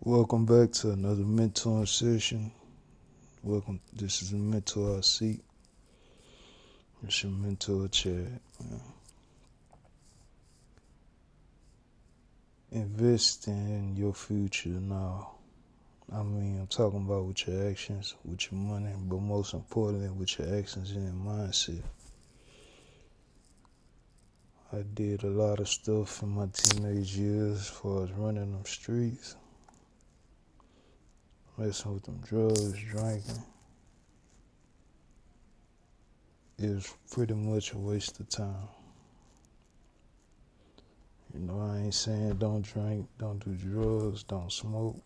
Welcome back to another mentoring session. Welcome. This is a mentor I seek. It's your mentor, Chad. Invest in your future now. I'm talking about with your actions, with your money, but most importantly, with your actions and your mindset. I did a lot of stuff in my teenage years as far as running them streets, messing with them drugs, drinking. It was pretty much a waste of time. I ain't saying don't drink, don't do drugs, don't smoke.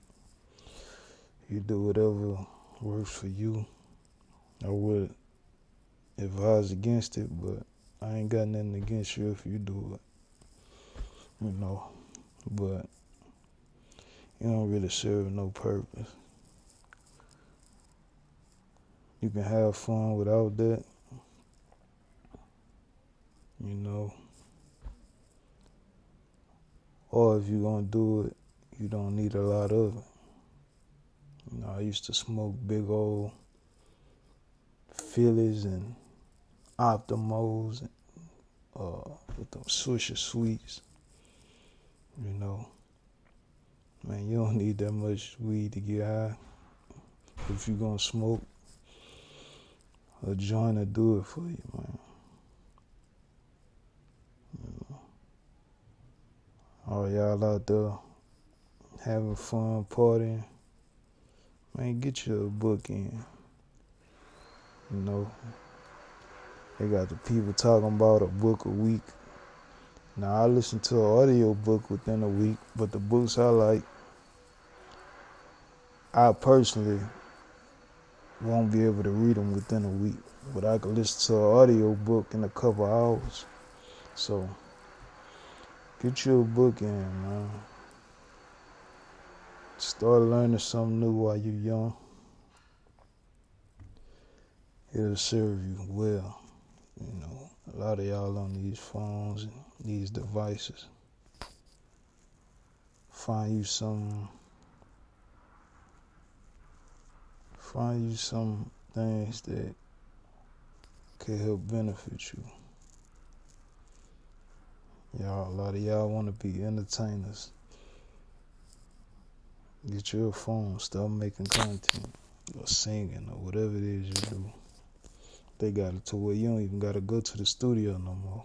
You do whatever works for you. I would advise against it, but I ain't got nothing against you if you do it, But you don't really serve no purpose. You can have fun without that, you know. Or if you're gonna do it, you don't need a lot of it. I used to smoke big old Phillies and Optimos and with them Swisher Sweets, Man, you don't need that much weed to get high. If you're gonna smoke, a joint will do it for you, man. All y'all out there having fun, partying, man, get you a book in. They got the people talking about a book a week. Now, I listen to an audio book within a week, but the books I like, I personally won't be able to read them within a week, but I can listen to an audio book in a couple hours. So, get you a book in, man. Start learning something new while you're young. It'll serve you well. A lot of y'all on these phones and these devices. Find you some things that could help benefit you. A lot of y'all want to be entertainers. Get your phone, start making content or singing or whatever it is you do. They got it to where you don't even got to go to the studio no more.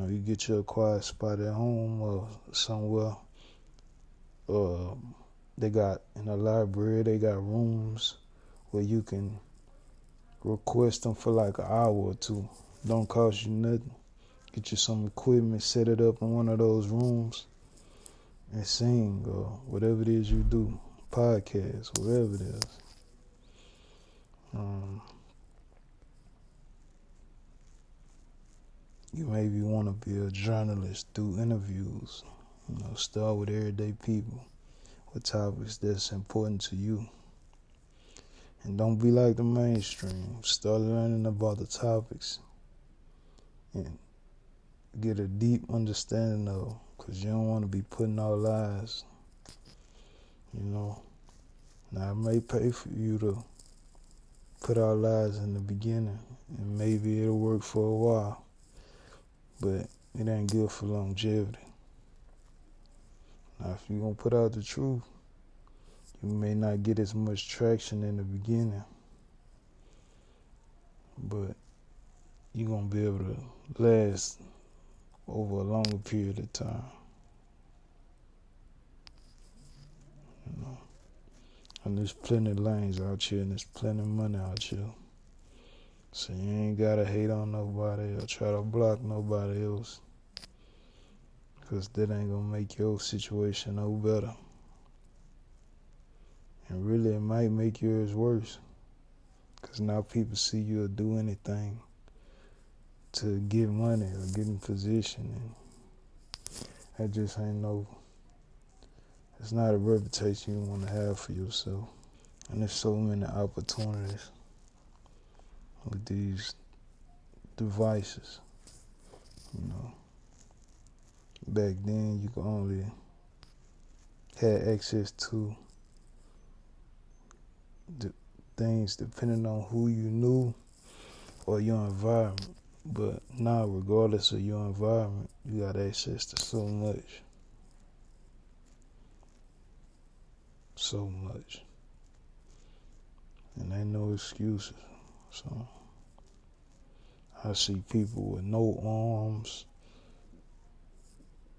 You get your quiet spot at home or somewhere. They got in the library, they got rooms where you can request them for like an hour or two. Don't cost you nothing. Get you some equipment, set it up in one of those rooms and sing or whatever it is you do. Podcast, whatever it is. You maybe want to be a journalist, do interviews. Start with everyday people with topics that's important to you. And don't be like the mainstream. Start learning about the topics and get a deep understanding of, because you don't want to be putting out lies. Now, it may pay for you to put out lies in the beginning, and maybe it'll work for a while, but it ain't good for longevity. Now, if you're going to put out the truth, you may not get as much traction in the beginning, but you're going to be able to last over a longer period of time. And there's plenty of lanes out here, and there's plenty of money out here. So you ain't got to hate on nobody or try to block nobody else, because that ain't going to make your situation no better. And really, it might make yours worse, because now people see you'll do anything to get money or get in position, and that just it's not a reputation you want to have for yourself. And there's so many opportunities with these devices. Back then you could only had access to the things depending on who you knew or your environment. But now, regardless of your environment, you got access to so much. So much. And ain't no excuses. So I see people with no arms.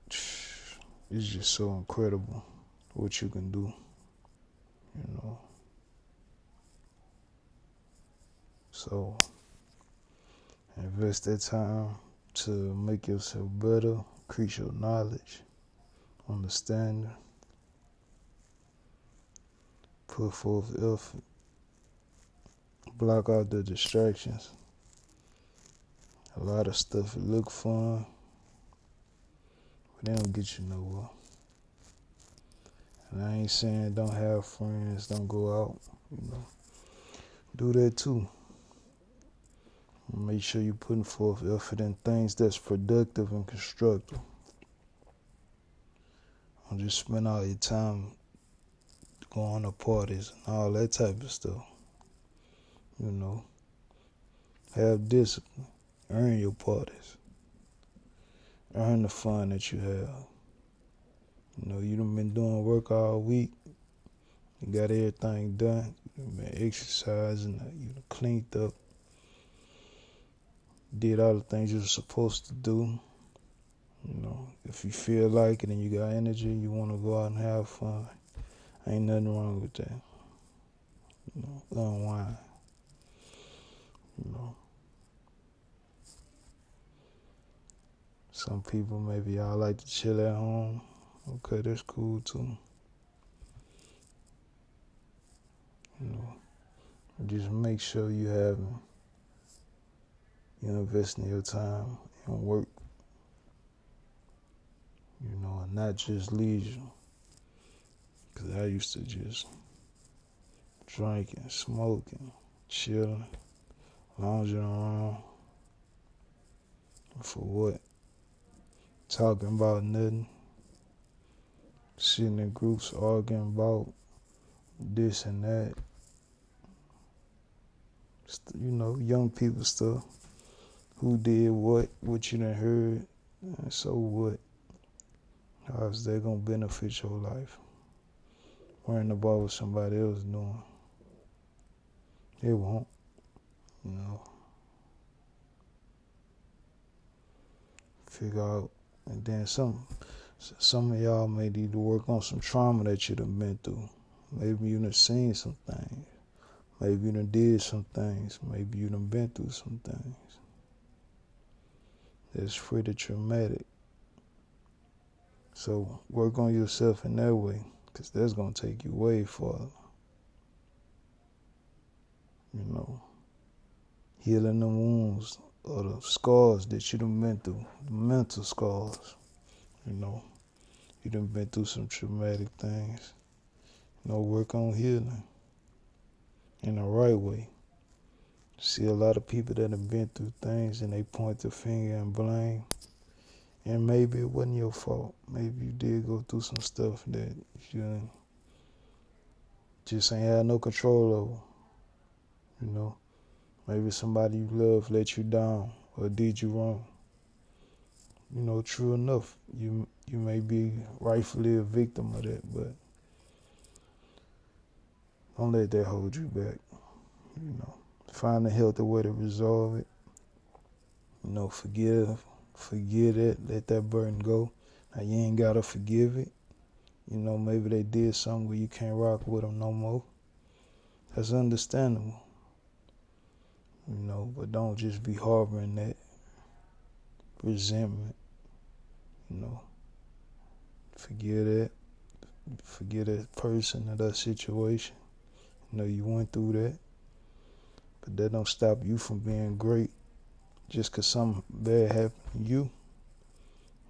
It's just so incredible what you can do, you know. So invest that time to make yourself better, increase your knowledge, understanding, put forth effort, block out the distractions. A lot of stuff look fun, but they don't get you nowhere. And I ain't saying don't have friends, don't go out, you know. Do that too. Make sure you're putting forth effort in things that's productive and constructive. Don't just spend all your time going to parties and all that type of stuff. You know, have discipline. Earn your parties. Earn the fun that you have. You know, you done been doing work all week. You got everything done. You done been exercising. You done cleaned up. Did all the things you were supposed to do. You know, if you feel like it and you got energy, you want to go out and have fun. Ain't nothing wrong with that. You know, unwind. You know. Some people maybe y'all like to chill at home. Okay, that's cool too. You know, just make sure you're investing your time in work. You know, and not just leisure. Cause I used to just drinking, smoking, chilling, lounging around. For what? Talking about nothing. Sitting in groups arguing about this and that. You know, young people stuff. Who did what you done heard, and so what? How is that gonna benefit your life? Worrying about what somebody else doing. It won't, you know. Figure out, and then some of y'all may need to work on some trauma that you done been through. Maybe you done seen some things. Maybe you done did some things. Maybe you done been through some things. That's pretty traumatic. So work on yourself in that way, because that's going to take you way farther. You know, healing the wounds or the scars that you done been through, the mental scars. You know, you done been through some traumatic things. You know, work on healing in the right way. See a lot of people that have been through things and they point the finger and blame. And maybe it wasn't your fault. Maybe you did go through some stuff that you just ain't had no control over. You know, maybe somebody you love let you down or did you wrong. You know, true enough, you may be rightfully a victim of that, but don't let that hold you back. You know, find a healthy way to resolve it. You know, forget it, let that burden go. Now you ain't gotta forgive it. You know, maybe they did something where you can't rock with them no more. That's understandable. You know, but don't just be harboring that resentment. You know, forget it. Forget that person or that situation. You know, you went through that. But that don't stop you from being great. Just because something bad happened to you.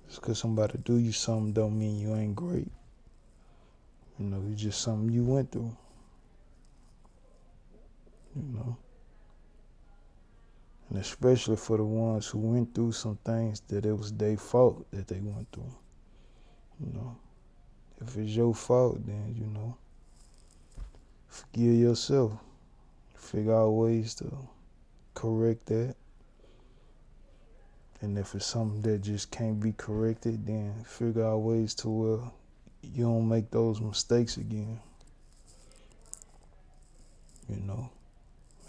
Just because somebody do you something don't mean you ain't great. You know, it's just something you went through. You know. And especially for the ones who went through some things that it was their fault that they went through. You know. If it's your fault, then, forgive yourself. Figure out ways to correct that. And if it's something that just can't be corrected, then figure out ways to where you don't make those mistakes again.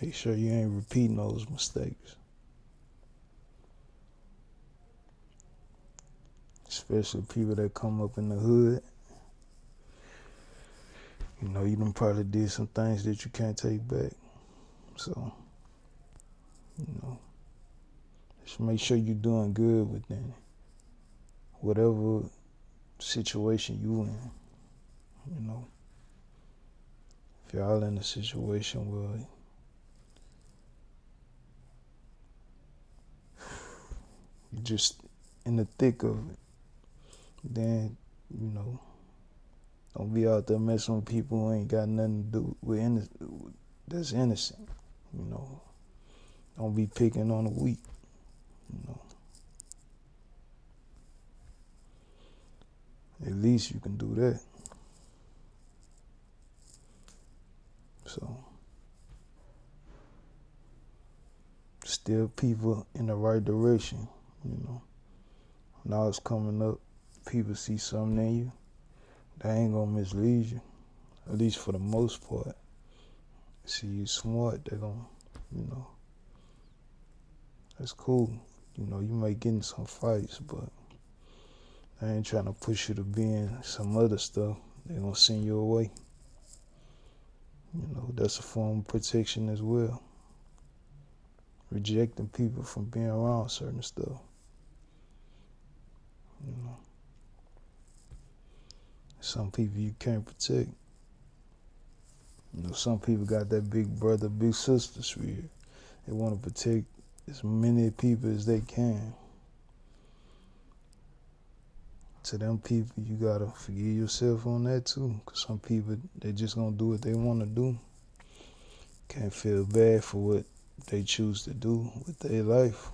Make sure you ain't repeating those mistakes. Especially people that come up in the hood. You done probably did some things that you can't take back. So, just make sure you're doing good within whatever situation you in. If y'all in a situation where you're just in the thick of it, then, don't be out there messing with people who ain't got nothing to do with that's innocent. Don't be picking on the weak. At least you can do that. So, steer people in the right direction. Now it's coming up. People see something in you. They ain't gonna mislead you. At least for the most part. See you smart, they gonna, that's cool. You may get in some fights, but they ain't trying to push you to be in some other stuff. They gonna send you away. That's a form of protection as well. Rejecting people from being around certain stuff. Some people you can't protect. Some people got that big brother, big sister spirit. They want to protect as many people as they can. To them people, you gotta forgive yourself on that too. Cause some people, they just gonna do what they want to do. Can't feel bad for what they choose to do with their life.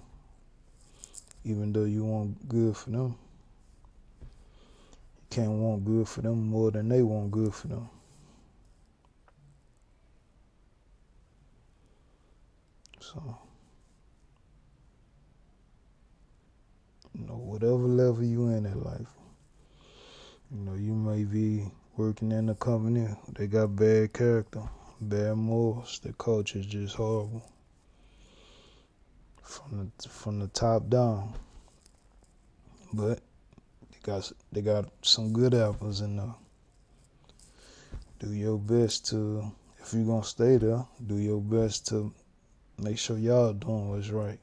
Even though you want good for them. You can't want good for them more than they want good for them. So, whatever level you in life, you may be working in a company, they got bad character, bad morals, their culture is just horrible. From the top down. But they got some good apples in there. Do your best to, if you're gonna stay there, do your best to make sure y'all doing what's right.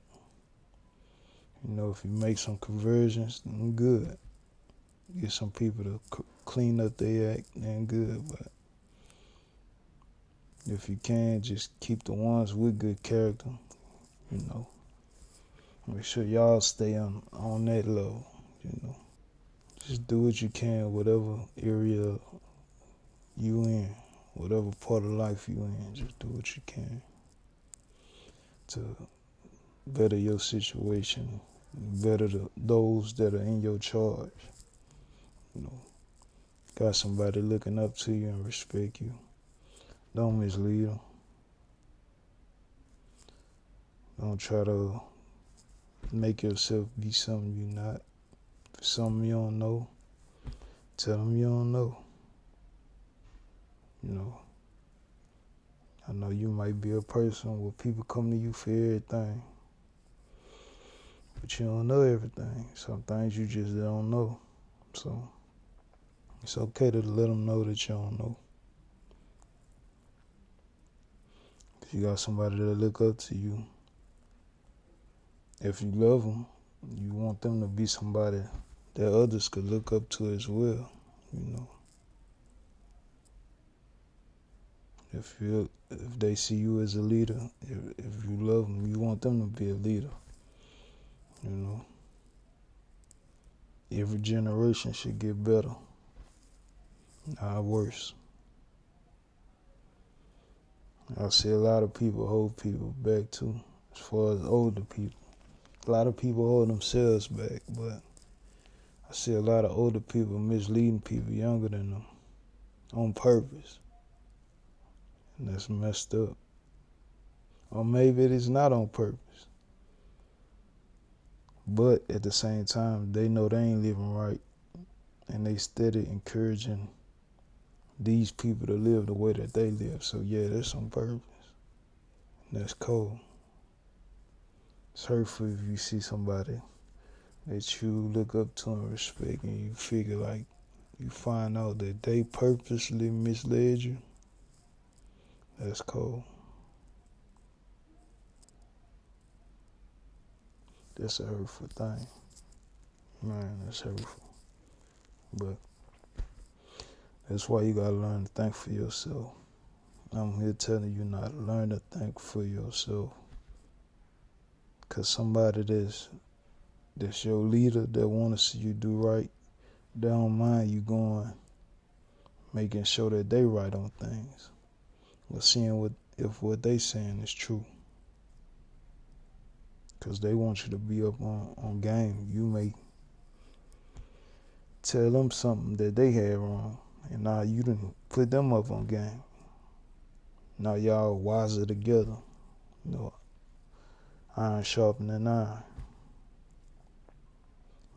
If you make some conversions, then good. Get some people to clean up their act, then good. But if you can, just keep the ones with good character. Make sure y'all stay on that level. Just do what you can, whatever area you in, whatever part of life you in. Just do what you can to better your situation, better those that are in your charge. Got somebody looking up to you and respect you. Don't mislead them. Don't try to make yourself be something you're not. If it's something you don't know, tell them you don't know. I know you might be a person where people come to you for everything. But you don't know everything. Some things you just don't know. So it's okay to let them know that you don't know. If you got somebody that look up to you, if you love them, you want them to be somebody that others could look up to as well. If they see you as a leader, if you love them, you want them to be a leader. Every generation should get better, not worse. I see a lot of people hold people back too, as far as older people. A lot of people hold themselves back, but I see a lot of older people misleading people younger than them on purpose. And that's messed up. Or maybe it is not on purpose. But at the same time, they know they ain't living right. And they steady encouraging these people to live the way that they live. So yeah, that's on purpose. And that's cold. It's hurtful if you see somebody that you look up to and respect and you figure like you find out that they purposely misled you. That's cold. That's a hurtful thing. Man, that's hurtful. But that's why you gotta learn to think for yourself. I'm here telling you now to learn to think for yourself. Cause somebody that's your leader that wanna see you do right, they don't mind you going, making sure that they right on things. But seeing if what they saying is true. Cause they want you to be up on game. You may tell them something that they had wrong, and now you done put them up on game. Now y'all wiser together. You know, iron sharpening iron.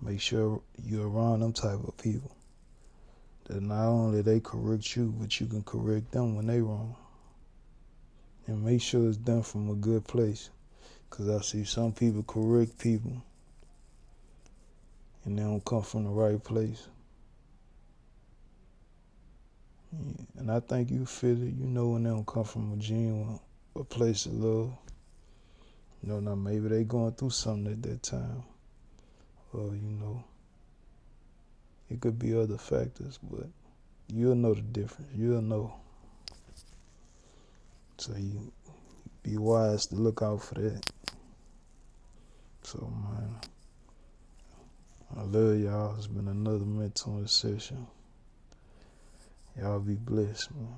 Make sure you're around them type of people. That not only they correct you, but you can correct them when they wrong. And make sure it's done from a good place. Cause I see some people correct people and they don't come from the right place. Yeah. And I think you feel it, you know, when they don't come from a genuine a place of love. You know, now maybe they going through something at that time. Or, you know, it could be other factors, but you'll know the difference. You'll know. So you be wise to look out for that. So, man, I love y'all. It's been another mentoring session. Y'all be blessed, man.